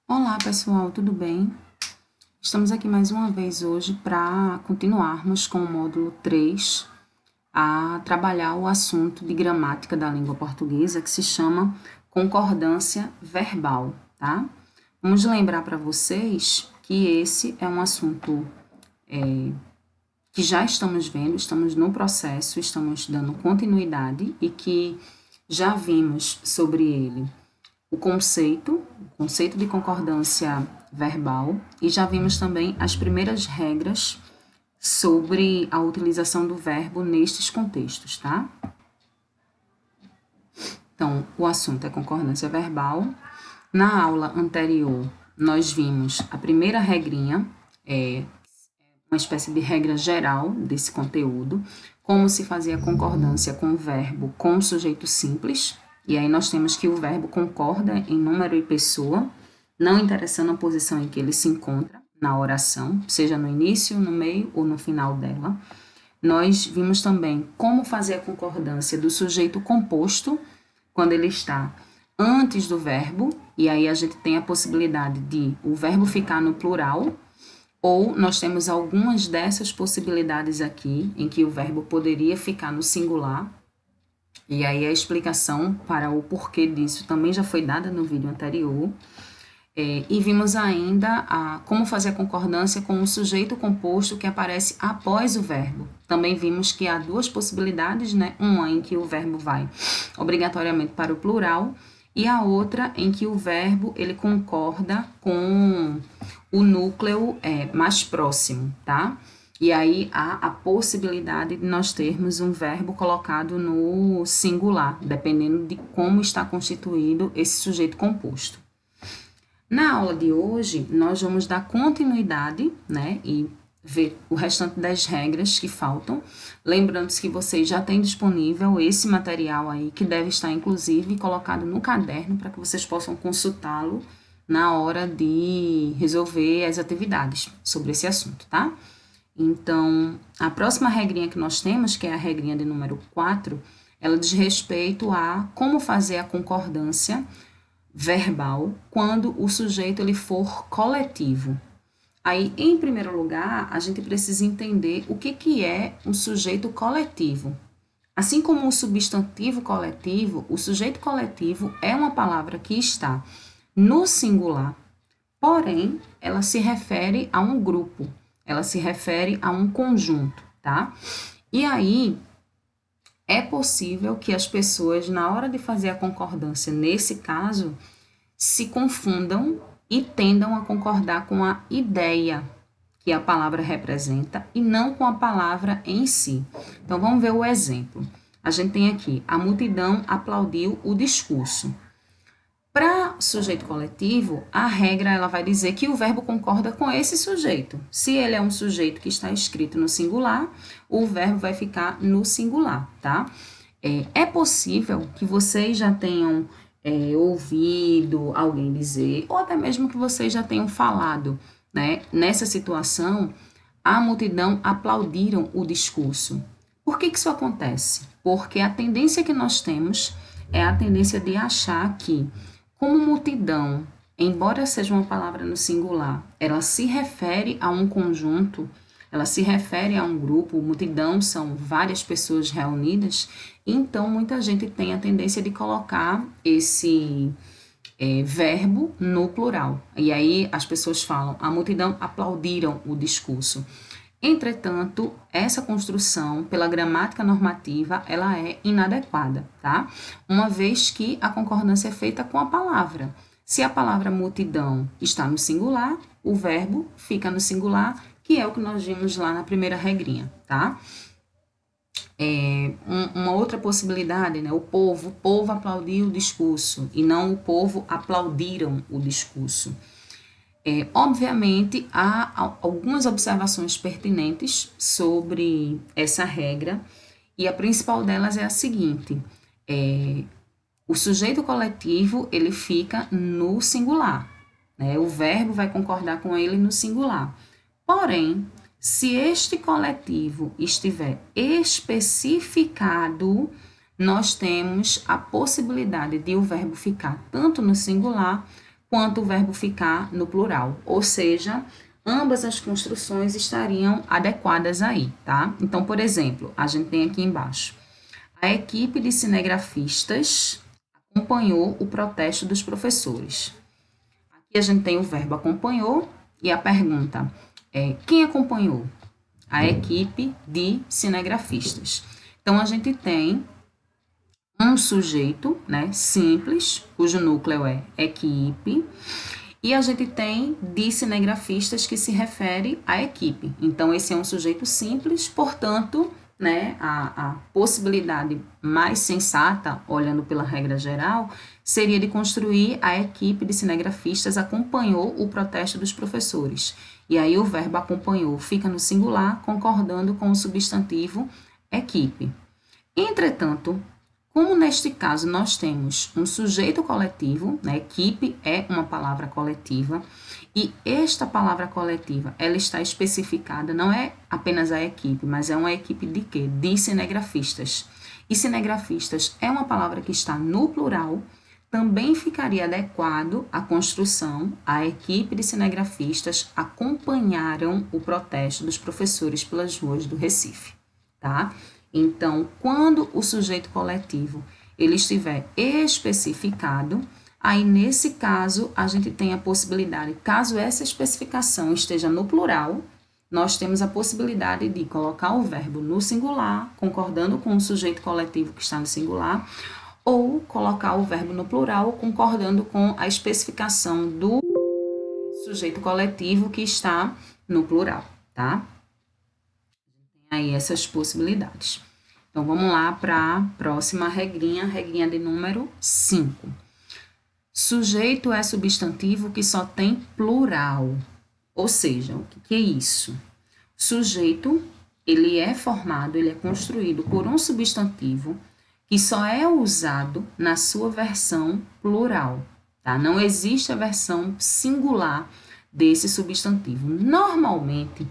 Olá, pessoal, tudo bem? Estamos aqui mais uma vez hoje para continuarmos com o módulo 3 a trabalhar o assunto de gramática da língua portuguesa que se chama concordância verbal, tá? Vamos lembrar para vocês que esse é um assunto que já estamos vendo, estamos no processo, estamos dando continuidade e que já vimos sobre ele o conceito de concordância verbal, e já vimos também as primeiras regras sobre a utilização do verbo nestes contextos, tá? Então, o assunto é concordância verbal. Na aula anterior, nós vimos a primeira regrinha, uma espécie de regra geral desse conteúdo, como se fazia a concordância com o verbo com o sujeito simples. E aí nós temos que o verbo concorda em número e pessoa, não interessando a posição em que ele se encontra na oração, seja no início, no meio ou no final dela. Nós vimos também como fazer a concordância do sujeito composto quando ele está antes do verbo, e aí a gente tem a possibilidade de o verbo ficar no plural, ou nós temos algumas dessas possibilidades aqui, em que o verbo poderia ficar no singular, e aí a explicação para o porquê disso também já foi dada no vídeo anterior. E vimos ainda como fazer a concordância com o sujeito composto que aparece após o verbo. Também vimos que há duas possibilidades, né? Uma em que o verbo vai obrigatoriamente para o plural, e a outra em que o verbo ele concorda com o núcleo mais próximo, tá? E aí há a possibilidade de nós termos um verbo colocado no singular, dependendo de como está constituído esse sujeito composto. Na aula de hoje, nós vamos dar continuidade, né, e ver o restante das regras que faltam. Lembrando que vocês já têm disponível esse material aí, que deve estar, inclusive, colocado no caderno para que vocês possam consultá-lo na hora de resolver as atividades sobre esse assunto, tá? Então, a próxima regrinha que nós temos, que é a regrinha de número 4, ela diz respeito a como fazer a concordância verbal quando o sujeito ele for coletivo. Aí, em primeiro lugar, a gente precisa entender o que é um sujeito coletivo. Assim como o substantivo coletivo, o sujeito coletivo é uma palavra que está no singular, porém, ela se refere a um grupo, ela se refere a um conjunto, tá? E aí, é possível que as pessoas, na hora de fazer a concordância, nesse caso, se confundam e tendam a concordar com a ideia que a palavra representa e não com a palavra em si. Então, vamos ver o exemplo. A gente tem aqui, a multidão aplaudiu o discurso. Para sujeito coletivo, a regra ela vai dizer que o verbo concorda com esse sujeito. Se ele é um sujeito que está escrito no singular, o verbo vai ficar no singular, tá? É possível que vocês já tenham ouvido alguém dizer, ou até mesmo que vocês já tenham falado, né? Nessa situação, a multidão aplaudiram o discurso. Por que isso acontece? Porque a tendência que nós temos é a tendência de achar que, como multidão, embora seja uma palavra no singular, ela se refere a um conjunto, ela se refere a um grupo, multidão são várias pessoas reunidas, então muita gente tem a tendência de colocar esse verbo no plural. E aí as pessoas falam, a multidão aplaudiram o discurso. Entretanto, essa construção, pela gramática normativa, ela é inadequada, tá? Uma vez que a concordância é feita com a palavra. Se a palavra multidão está no singular, o verbo fica no singular, que é o que nós vimos lá na primeira regrinha, tá? Uma outra possibilidade, né? O povo aplaudiu o discurso, e não o povo aplaudiram o discurso. Obviamente, há algumas observações pertinentes sobre essa regra, e a principal delas é a seguinte: o sujeito coletivo ele fica no singular, né? O verbo vai concordar com ele no singular. Porém, se este coletivo estiver especificado, nós temos a possibilidade de o verbo ficar tanto no singular quanto o verbo ficar no plural, ou seja, ambas as construções estariam adequadas aí, tá? Então, por exemplo, a gente tem aqui embaixo, a equipe de cinegrafistas acompanhou o protesto dos professores. Aqui a gente tem o verbo acompanhou e a pergunta é quem acompanhou? A equipe de cinegrafistas. Então, a gente tem um sujeito, né, simples, cujo núcleo é equipe, e a gente tem de cinegrafistas que se refere à equipe. Então, esse é um sujeito simples, portanto, né, a possibilidade mais sensata, olhando pela regra geral, seria de construir a equipe de cinegrafistas acompanhou o protesto dos professores. E aí o verbo acompanhou fica no singular, concordando com o substantivo equipe. Entretanto, como neste caso nós temos um sujeito coletivo, né, equipe é uma palavra coletiva, e esta palavra coletiva, ela está especificada, não é apenas a equipe, mas é uma equipe de quê? De cinegrafistas. E cinegrafistas é uma palavra que está no plural, também ficaria adequado a construção, a equipe de cinegrafistas acompanharam o protesto dos professores pelas ruas do Recife, tá? Então, quando o sujeito coletivo ele estiver especificado, aí nesse caso a gente tem a possibilidade, caso essa especificação esteja no plural, nós temos a possibilidade de colocar o verbo no singular, concordando com o sujeito coletivo que está no singular, ou colocar o verbo no plural, concordando com a especificação do sujeito coletivo que está no plural, tá? Aí essas possibilidades. Então, vamos lá para a próxima regrinha, regrinha de número 5. Sujeito é substantivo que só tem plural. Ou seja, o que é isso? Sujeito, ele é formado, ele é construído por um substantivo que só é usado na sua versão plural, tá? Não existe a versão singular desse substantivo. Normalmente,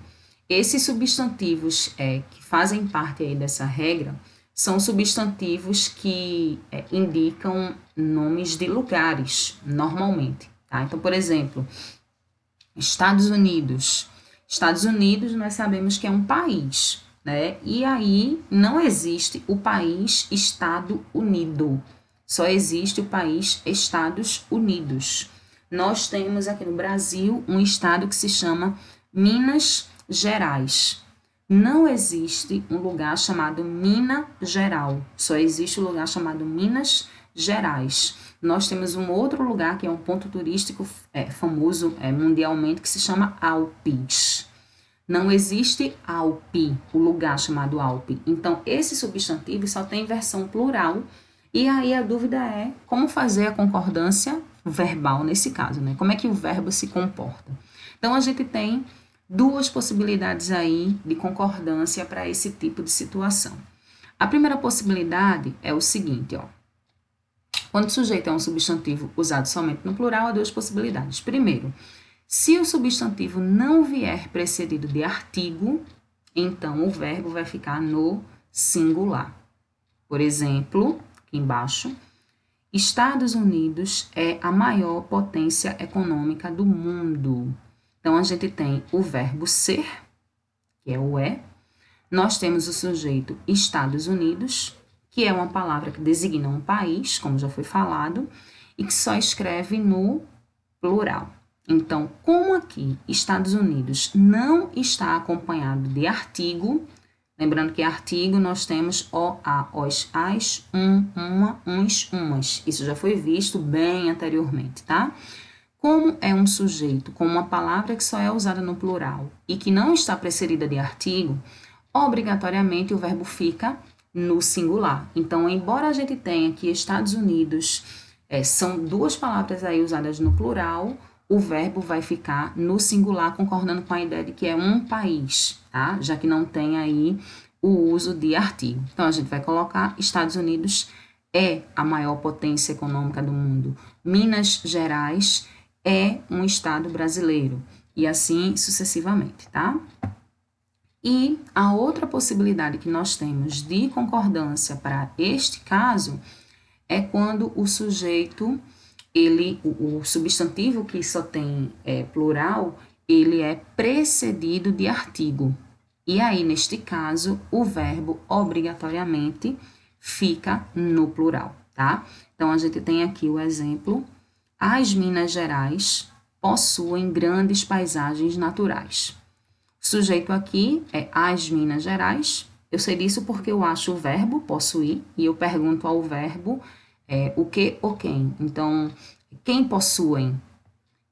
esses substantivos que fazem parte aí dessa regra são substantivos que indicam nomes de lugares, normalmente, tá? Então, por exemplo, Estados Unidos. Estados Unidos nós sabemos que é um país, né? E aí não existe o país Estado Unido, só existe o país Estados Unidos. Nós temos aqui no Brasil um estado que se chama Minas Gerais. Não existe um lugar chamado Minas Geral, só existe um lugar chamado Minas Gerais. Nós temos um outro lugar que é um ponto turístico famoso mundialmente que se chama Alpes. Não existe Alpe, o lugar chamado Alpe. Então, esse substantivo só tem versão plural e aí a dúvida é como fazer a concordância verbal nesse caso, né? Como é que o verbo se comporta? Então, a gente tem duas possibilidades aí de concordância para esse tipo de situação. A primeira possibilidade é o seguinte, ó. Quando o sujeito é um substantivo usado somente no plural, há duas possibilidades. Primeiro, se o substantivo não vier precedido de artigo, então o verbo vai ficar no singular. Por exemplo, aqui embaixo, Estados Unidos é a maior potência econômica do mundo. Então, a gente tem o verbo ser, que é o é. Nós temos o sujeito Estados Unidos, que é uma palavra que designa um país, como já foi falado, e que só escreve no plural. Então, como aqui Estados Unidos não está acompanhado de artigo, lembrando que artigo nós temos o, a, os, as, uma, uns, umas. Isso já foi visto bem anteriormente, tá? Como é um sujeito com uma palavra que só é usada no plural e que não está precedida de artigo, obrigatoriamente o verbo fica no singular. Então, embora a gente tenha que Estados Unidos são duas palavras aí usadas no plural, o verbo vai ficar no singular, concordando com a ideia de que é um país, tá? Já que não tem aí o uso de artigo. Então, a gente vai colocar Estados Unidos é a maior potência econômica do mundo. Minas Gerais é um estado brasileiro. E assim sucessivamente, tá? E a outra possibilidade que nós temos de concordância para este caso é quando o sujeito o substantivo que só tem plural, ele é precedido de artigo. E aí, neste caso, o verbo obrigatoriamente fica no plural, tá? Então, a gente tem aqui o exemplo: as Minas Gerais possuem grandes paisagens naturais. O sujeito aqui é as Minas Gerais. Eu sei disso porque eu acho o verbo possuir e eu pergunto ao verbo o que ou quem. Então, quem possuem?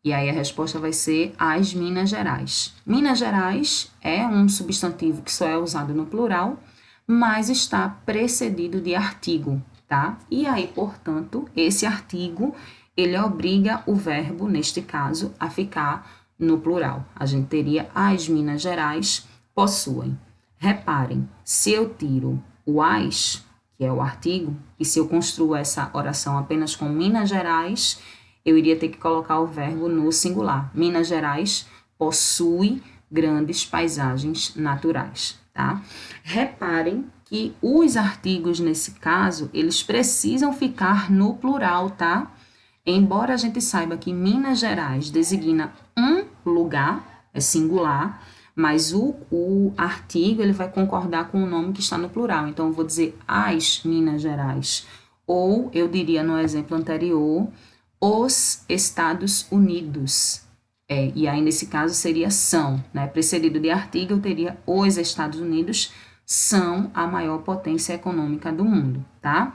E aí a resposta vai ser as Minas Gerais. Minas Gerais é um substantivo que só é usado no plural, mas está precedido de artigo, tá? E aí, portanto, esse artigo, ele obriga o verbo, neste caso, a ficar no plural. A gente teria as Minas Gerais possuem. Reparem, se eu tiro o as, que é o artigo, e se eu construo essa oração apenas com Minas Gerais, eu iria ter que colocar o verbo no singular. Minas Gerais possui grandes paisagens naturais, tá? Reparem que os artigos, nesse caso, eles precisam ficar no plural, tá? Embora a gente saiba que Minas Gerais designa um lugar, é singular, mas o artigo ele vai concordar com o nome que está no plural. Então, eu vou dizer as Minas Gerais. Ou eu diria no exemplo anterior, os Estados Unidos. E aí, nesse caso, seria são, né? Precedido de artigo, eu teria os Estados Unidos são a maior potência econômica do mundo, tá?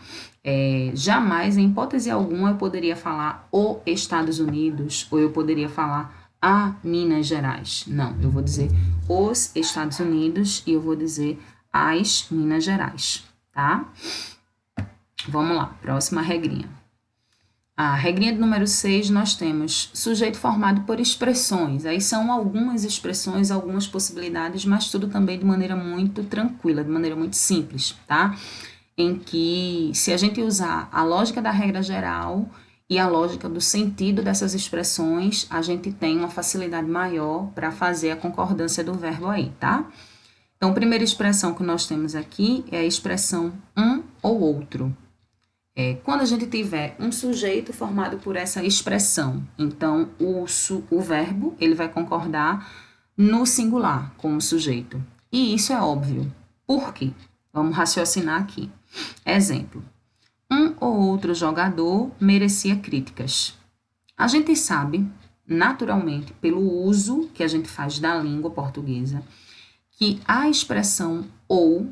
Jamais, em hipótese alguma, eu poderia falar o Estados Unidos, ou eu poderia falar a Minas Gerais. Não, eu vou dizer os Estados Unidos e eu vou dizer as Minas Gerais, tá? Vamos lá, próxima regrinha. A regrinha de número 6, nós temos sujeito formado por expressões. Aí são algumas expressões, algumas possibilidades, mas tudo também de maneira muito tranquila, de maneira muito simples, tá? Em que, se a gente usar a lógica da regra geral e a lógica do sentido dessas expressões, a gente tem uma facilidade maior para fazer a concordância do verbo aí, tá? Então, a primeira expressão que nós temos aqui é a expressão um ou outro. Quando a gente tiver um sujeito formado por essa expressão, então o verbo ele vai concordar no singular com o sujeito. E isso é óbvio. Por quê? Vamos raciocinar aqui. Exemplo: um ou outro jogador merecia críticas. A gente sabe, naturalmente, pelo uso que a gente faz da língua portuguesa, que a expressão ou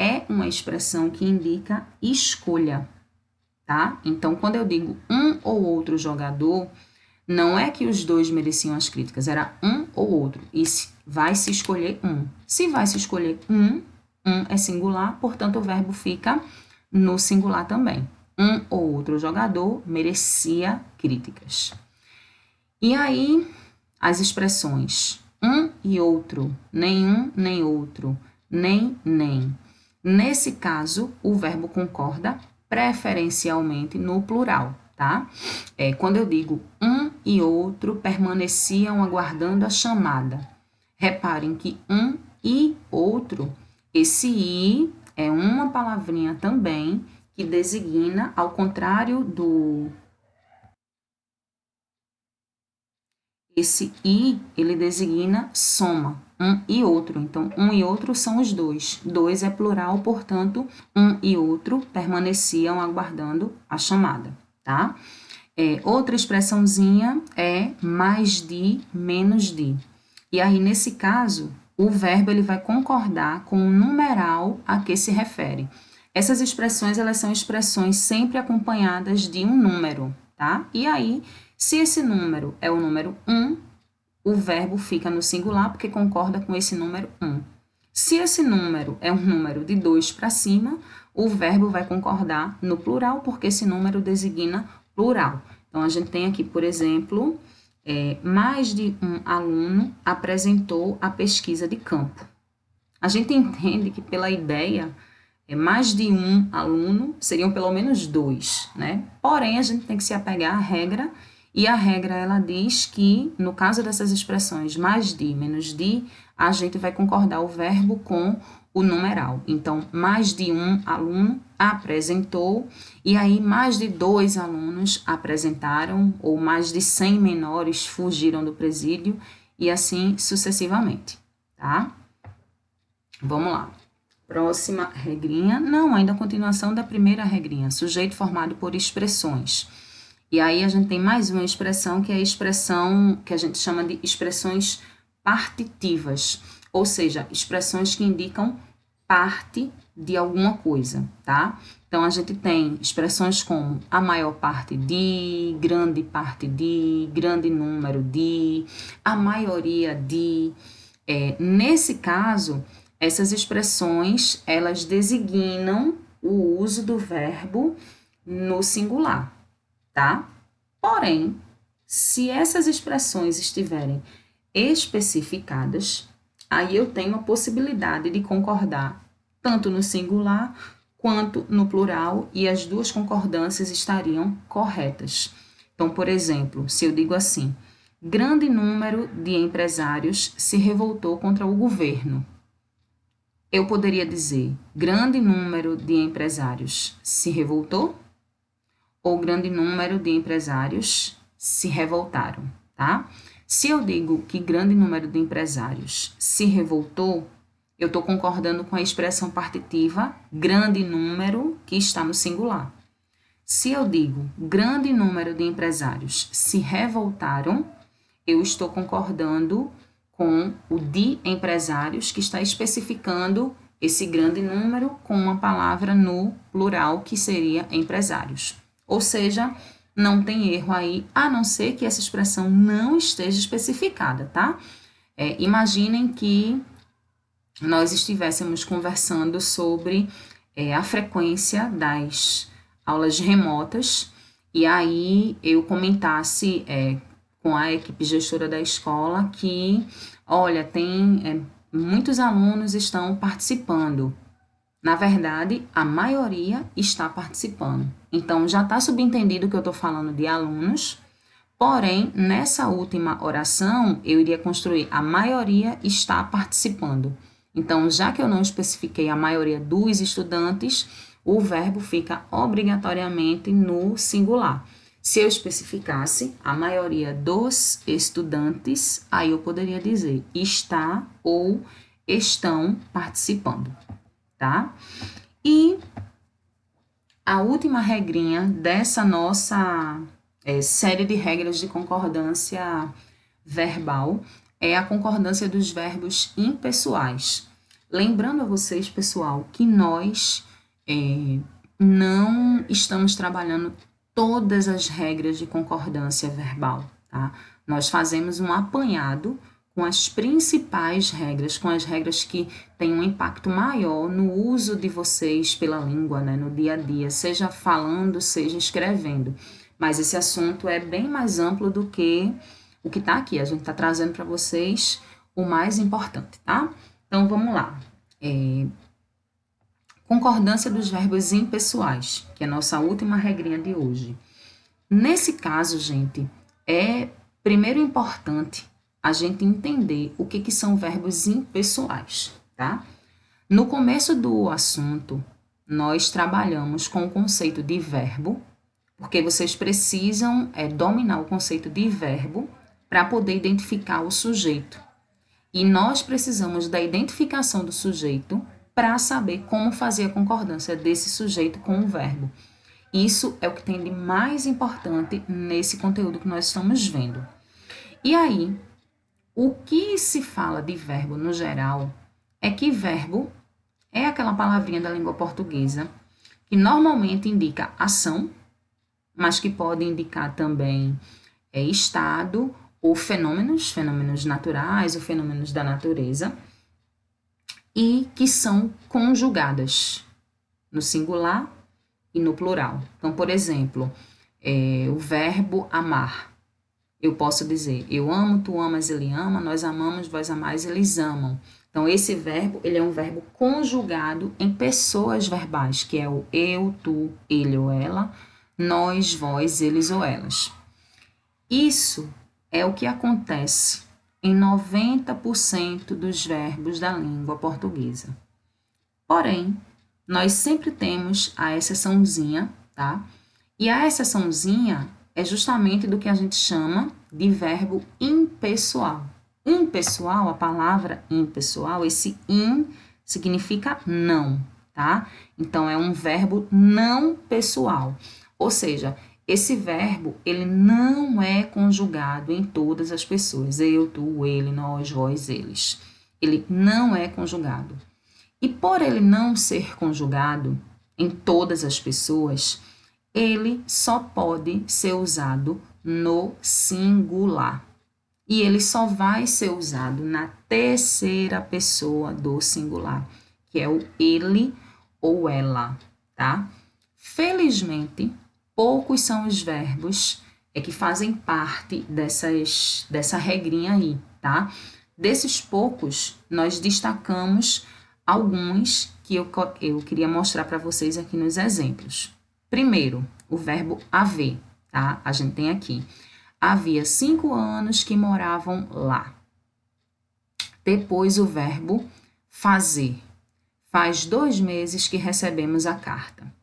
é uma expressão que indica escolha, tá? Então, quando eu digo um ou outro jogador, não é que os dois mereciam as críticas, era um ou outro. E vai se escolher um. Se vai se escolher um é singular, portanto, o verbo fica no singular também. Um ou outro jogador merecia críticas. E aí, as expressões um e outro, nenhum, nem outro, nem. Nesse caso, o verbo concorda preferencialmente no plural, tá? Quando eu digo um e outro permaneciam aguardando a chamada. Reparem que um e outro, esse i é uma palavrinha também que designa, ao contrário do... Esse i, ele designa soma, um e outro. Então, um e outro são os dois. Dois é plural, portanto, um e outro permaneciam aguardando a chamada, tá? Outra expressãozinha é mais de, menos de. E aí, nesse caso, o verbo ele vai concordar com o numeral a que se refere. Essas expressões, elas são expressões sempre acompanhadas de um número, tá? E aí, se esse número é o número 1, o verbo fica no singular porque concorda com esse número 1. Se esse número é um número de 2 para cima, o verbo vai concordar no plural porque esse número designa plural. Então, a gente tem aqui, por exemplo, mais de um aluno apresentou a pesquisa de campo. A gente entende que pela ideia, mais de um aluno seriam pelo menos 2, né? Porém, a gente tem que se apegar à regra, e a regra, ela diz que, no caso dessas expressões mais de, menos de, a gente vai concordar o verbo com o numeral. Então, mais de um aluno apresentou, e aí mais de 2 alunos apresentaram, ou mais de 100 menores fugiram do presídio, e assim sucessivamente, tá? Vamos lá. Próxima regrinha. Não, ainda a continuação da primeira regrinha. Sujeito formado por expressões. E aí a gente tem mais uma expressão, que é a expressão que a gente chama de expressões partitivas, ou seja, expressões que indicam parte de alguma coisa, tá? Então, a gente tem expressões como a maior parte de, grande número de, a maioria de. Nesse caso, essas expressões, elas designam o uso do verbo no singular, tá? Porém, se essas expressões estiverem especificadas, aí eu tenho a possibilidade de concordar tanto no singular quanto no plural, e as duas concordâncias estariam corretas. Então, por exemplo, se eu digo assim, grande número de empresários se revoltou contra o governo, eu poderia dizer, grande número de empresários se revoltou, ou grande número de empresários se revoltaram, tá? Se eu digo que grande número de empresários se revoltou, eu estou concordando com a expressão partitiva grande número, que está no singular. Se eu digo grande número de empresários se revoltaram, eu estou concordando com o de empresários, que está especificando esse grande número com uma palavra no plural, que seria empresários. Ou seja, não tem erro aí, a não ser que essa expressão não esteja especificada, tá? Imaginem que nós estivéssemos conversando sobre a frequência das aulas remotas, e aí eu comentasse com a equipe gestora da escola que, olha, tem muitos alunos estão participando. Na verdade, a maioria está participando. Então, já está subentendido que eu estou falando de alunos, porém, nessa última oração, eu iria construir a maioria está participando. Então, já que eu não especifiquei a maioria dos estudantes, o verbo fica obrigatoriamente no singular. Se eu especificasse a maioria dos estudantes, aí eu poderia dizer está ou estão participando, tá? E a última regrinha dessa nossa série de regras de concordância verbal é a concordância dos verbos impessoais. Lembrando a vocês, pessoal, que nós não estamos trabalhando todas as regras de concordância verbal, tá? Nós fazemos um apanhado com as principais regras, com as regras que têm um impacto maior no uso de vocês pela língua, né, no dia a dia, seja falando, seja escrevendo. Mas esse assunto é bem mais amplo do que o que está aqui. A gente está trazendo para vocês o mais importante, tá? Então, vamos lá. Concordância dos verbos impessoais, que é a nossa última regrinha de hoje. Nesse caso, gente, é primeiro importante a gente entender o que são verbos impessoais, tá? No começo do assunto, nós trabalhamos com o conceito de verbo, porque vocês precisam dominar o conceito de verbo para poder identificar o sujeito. E nós precisamos da identificação do sujeito para saber como fazer a concordância desse sujeito com o verbo. Isso é o que tem de mais importante nesse conteúdo que nós estamos vendo. E aí, o que se fala de verbo no geral é que verbo é aquela palavrinha da língua portuguesa que normalmente indica ação, mas que pode indicar também estado ou fenômenos naturais ou fenômenos da natureza, e que são conjugadas no singular e no plural. Então, por exemplo, o verbo amar. Eu posso dizer, eu amo, tu amas, ele ama, nós amamos, vós amais, eles amam. Então, esse verbo, ele é um verbo conjugado em pessoas verbais, que é o eu, tu, ele ou ela, nós, vós, eles ou elas. Isso é o que acontece em 90% dos verbos da língua portuguesa. Porém, nós sempre temos a exceçãozinha, tá? E a exceçãozinha é justamente do que a gente chama de verbo impessoal. Impessoal, a palavra impessoal, esse in significa não, tá? Então, é um verbo não pessoal. Ou seja, esse verbo, ele não é conjugado em todas as pessoas. Eu, tu, ele, nós, vós, eles. Ele não é conjugado. E por ele não ser conjugado em todas as pessoas, ele só pode ser usado no singular. E ele só vai ser usado na terceira pessoa do singular, que é o ele ou ela, tá? Felizmente, poucos são os verbos que fazem parte dessa regrinha aí, tá? Desses poucos, nós destacamos alguns que eu queria mostrar para vocês aqui nos exemplos. Primeiro, o verbo haver, tá? A gente tem aqui. Havia 5 anos que moravam lá. Depois, o verbo fazer. Faz 2 meses que recebemos a carta.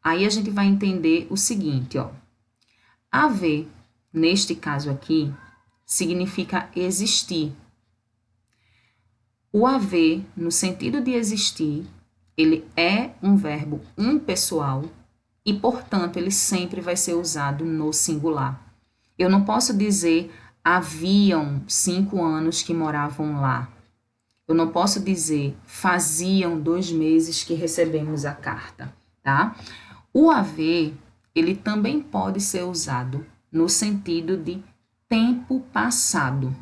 Aí a gente vai entender o seguinte, ó. Haver, neste caso aqui, significa existir. O haver, no sentido de existir, ele é um verbo impessoal e, portanto, ele sempre vai ser usado no singular. Eu não posso dizer haviam 5 anos que moravam lá. Eu não posso dizer faziam 2 meses que recebemos a carta, tá? O haver, ele também pode ser usado no sentido de tempo passado,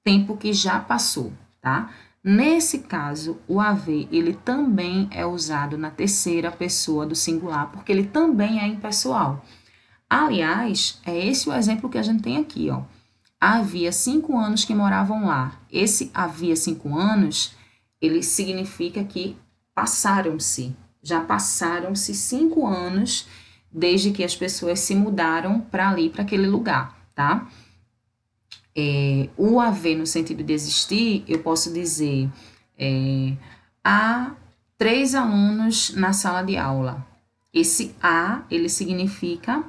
tempo que já passou, tá? Nesse caso, o haver, ele também é usado na terceira pessoa do singular, porque ele também é impessoal. Aliás, é esse o exemplo que a gente tem aqui, ó. Havia 5 anos que moravam lá. Esse havia 5 anos, ele significa que já passaram-se 5 anos desde que as pessoas se mudaram para ali, para aquele lugar, tá? O haver no sentido de existir, eu posso dizer, há 3 alunos na sala de aula. Esse há, ele significa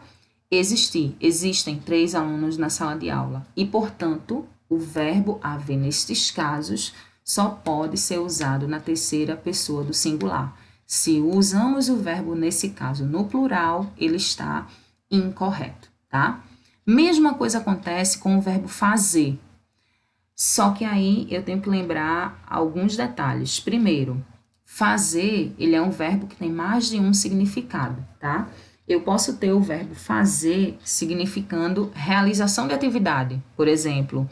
existir. Existem 3 alunos na sala de aula. E, portanto, o verbo haver nestes casos só pode ser usado na terceira pessoa do singular. Se usamos o verbo nesse caso no plural, ele está incorreto, tá? Mesma coisa acontece com o verbo fazer. Só que aí eu tenho que lembrar alguns detalhes. Primeiro, fazer, ele é um verbo que tem mais de um significado, tá? Eu posso ter o verbo fazer significando realização de atividade. Por exemplo,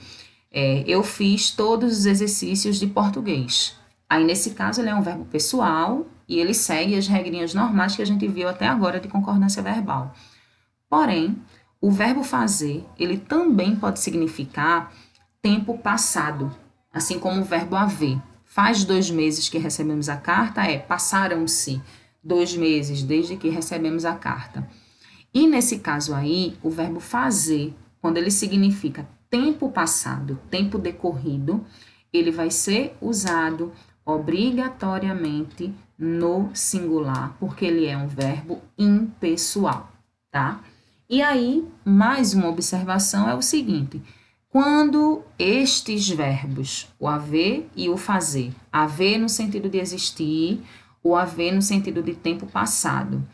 eu fiz todos os exercícios de português. Aí, nesse caso, ele é um verbo pessoal e ele segue as regrinhas normais que a gente viu até agora de concordância verbal. Porém, o verbo fazer, ele também pode significar tempo passado, assim como o verbo haver. Faz 2 meses que recebemos a carta, passaram-se 2 meses desde que recebemos a carta. E nesse caso aí, o verbo fazer, quando ele significa tempo passado, tempo decorrido, ele vai ser usado obrigatoriamente no singular, porque ele é um verbo impessoal, tá? E aí, mais uma observação é o seguinte: quando estes verbos, o haver e o fazer, haver no sentido de existir, o haver no sentido de tempo passado,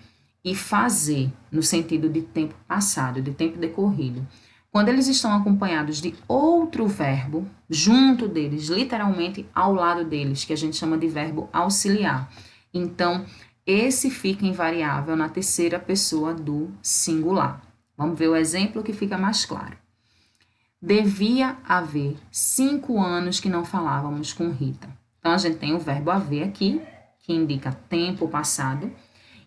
e fazer no sentido de tempo passado, de tempo decorrido, quando eles estão acompanhados de outro verbo, junto deles, literalmente ao lado deles, que a gente chama de verbo auxiliar. Então, esse fica invariável na terceira pessoa do singular. Vamos ver o exemplo que fica mais claro. Devia haver 5 anos que não falávamos com Rita. Então, a gente tem o verbo haver aqui, que indica tempo passado,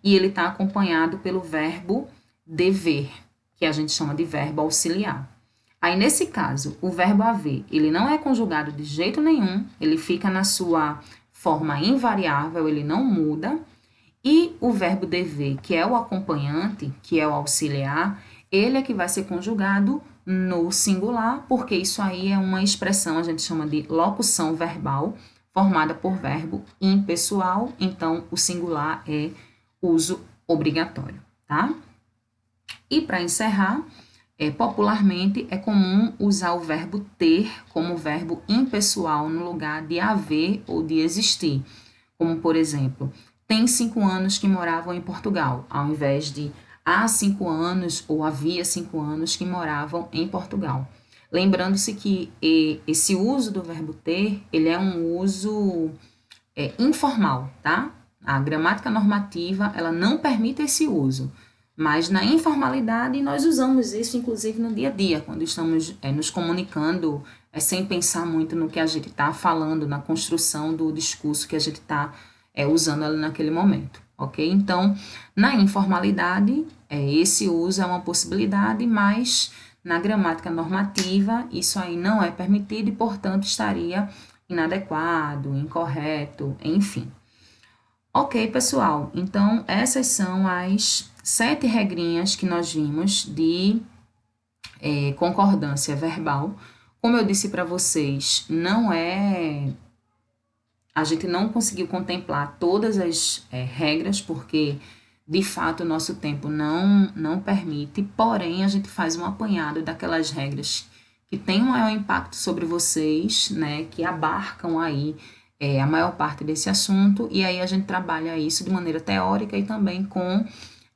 e ele está acompanhado pelo verbo dever, que a gente chama de verbo auxiliar. Aí, nesse caso, o verbo haver, ele não é conjugado de jeito nenhum, ele fica na sua forma invariável, ele não muda, e o verbo dever, que é o acompanhante, que é o auxiliar, ele é que vai ser conjugado no singular, porque isso aí é uma expressão, a gente chama de locução verbal, formada por verbo impessoal, então o singular é uso obrigatório, tá? E para encerrar, popularmente é comum usar o verbo ter como verbo impessoal no lugar de haver ou de existir, como por exemplo, tem 5 anos que moravam em Portugal, ao invés de há 5 anos ou havia 5 anos que moravam em Portugal. Lembrando-se que esse uso do verbo ter, ele é um uso informal, tá? A gramática normativa, ela não permite esse uso, mas na informalidade nós usamos isso, inclusive no dia a dia, quando estamos nos comunicando sem pensar muito no que a gente está falando, na construção do discurso que a gente está usando ali naquele momento, ok? Então, na informalidade, esse uso é uma possibilidade, mas na gramática normativa, isso aí não é permitido e, portanto, estaria inadequado, incorreto, enfim. Ok, pessoal, então essas são as 7 regrinhas que nós vimos de concordância verbal. Como eu disse para vocês, a gente não conseguiu contemplar todas as regras, porque de fato o nosso tempo não permite, porém a gente faz um apanhado daquelas regras que têm um maior impacto sobre vocês, né, que abarcam aí a maior parte desse assunto, e aí a gente trabalha isso de maneira teórica e também com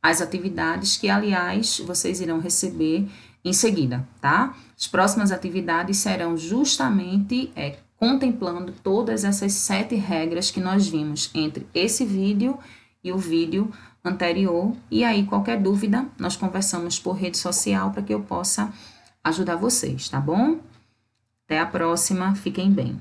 as atividades que, aliás, vocês irão receber em seguida, tá? As próximas atividades serão justamente contemplando todas essas 7 regras que nós vimos entre esse vídeo e o vídeo anterior. E aí, qualquer dúvida, nós conversamos por rede social para que eu possa ajudar vocês, tá bom? Até a próxima, fiquem bem.